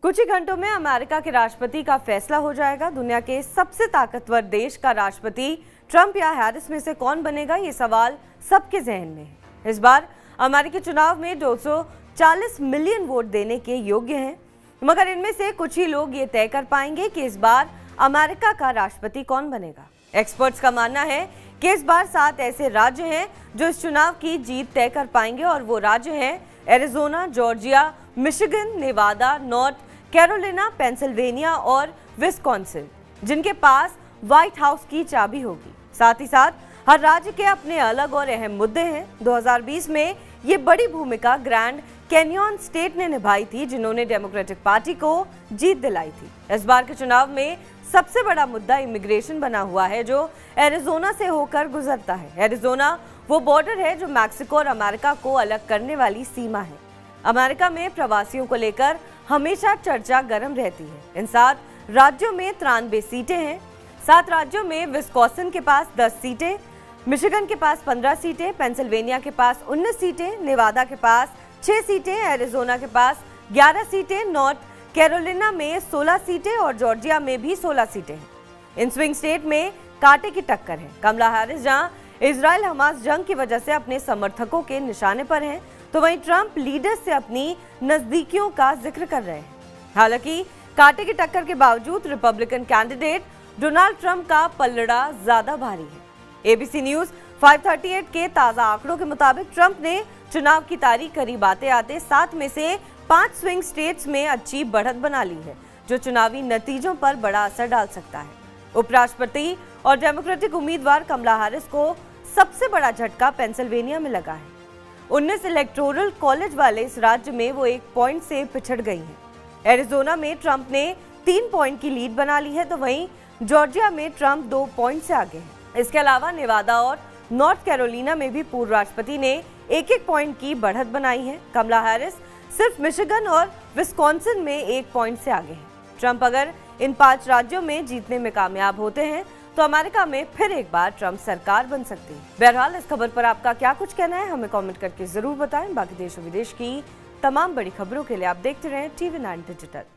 कुछ ही घंटों में अमेरिका के राष्ट्रपति का फैसला हो जाएगा। दुनिया के सबसे ताकतवर देश का राष्ट्रपति ट्रंप या हैरिस में से कौन बनेगा, ये सवाल सबके जहन में है। इस बार अमेरिकी चुनाव में 240 मिलियन वोट देने के योग्य हैं, मगर इनमें से कुछ ही लोग ये तय कर पाएंगे कि इस बार अमेरिका का राष्ट्रपति कौन बनेगा। एक्सपर्ट्स का मानना है कि इस बार 7 ऐसे राज्य हैं जो इस चुनाव की जीत तय कर पाएंगे, और वो राज्य हैं Arizona, Georgia, Michigan, Nevada, North Carolina, Pennsylvania और विस्कॉन्सिन, जिनके पास व्हाइट हाउस की चाबी होगी। साथ ही साथ हर राज्य के अपने अलग और अहम मुद्दे हैं। 2020 में ये बड़ी भूमिका ग्रैंड कैनियन स्टेट ने निभाई थी, जिन्होंने डेमोक्रेटिक पार्टी को जीत दिलाई थी। इस बार के चुनाव में सबसे बड़ा मुद्दा इमिग्रेशन बना हुआ है, जो एरिज़ोना से होकर गुजरता है। एरिज़ोना वो बॉर्डर है जो मैक्सिको और अमेरिका को अलग करने वाली सीमा है। अमेरिका में प्रवासियों को लेकर हमेशा चर्चा गर्म रहती है। इन 7 राज्यों में 93 सीटें हैं। 7 राज्यों में विस्कॉन्सिन के पास 10 सीटें, मिशिगन के पास 15 सीटें, पेंसिल्वेनिया के पास 19 सीटें, नेवादा के पास 6 सीटें, एरिज़ोना के पास 11 सीटें, नॉर्थ कैरोलिना में 16 सीटें और जॉर्जिया में भी 16 सीटें हैं। इन स्विंग स्टेट में कांटे की टक्कर है। कमला हैरिस जहां इजराइल हमास जंग की वजह से अपने समर्थकों के निशाने पर हैं, तो वहीं ट्रंप लीडर्स से अपनी नजदीकियों का जिक्र कर रहे हैं। हालांकि कांटे की टक्कर के बावजूद रिपब्लिकन कैंडिडेट डोनाल्ड ट्रंप का पलड़ा ज्यादा भारी है। एबीसी न्यूज 538 के ताजा आंकड़ों के मुताबिक ट्रंप ने चुनाव की तारीख करीब आते आते 7 में से 5 स्विंग स्टेट्स में अच्छी बढ़त बना ली है, जो चुनावी नतीजों पर बड़ा असर डाल सकता है। उपराष्ट्रपति और डेमोक्रेटिक उम्मीदवार कमला हैरिस को सबसे बड़ा झटका पेंसिल्वेनिया में लगा है। 19 इलेक्टोरल कॉलेज वाले इस राज्य में वो 1 पॉइंट से पिछड़ गई हैं। एरिज़ोना में ट्रंप ने 3 पॉइंट की लीड बना ली है, तो वहीं जॉर्जिया में ट्रंप 2 पॉइंट से आगे हैं। इसके अलावा नेवादा और नॉर्थ कैरोलिना में भी पूर्व राष्ट्रपति ने 1-1 पॉइंट की बढ़त बनाई है। कमला हैरिस सिर्फ मिशिगन और विस्कॉन्सिन में 1 पॉइंट से आगे हैं। ट्रंप अगर इन 5 राज्यों में जीतने में कामयाब होते हैं तो अमेरिका में फिर एक बार ट्रंप सरकार बन सकती है। बहरहाल इस खबर पर आपका क्या कुछ कहना है, हमें कमेंट करके जरूर बताएं। बाकी देश और विदेश की तमाम बड़ी खबरों के लिए आप देखते रहें TV9 डिजिटल।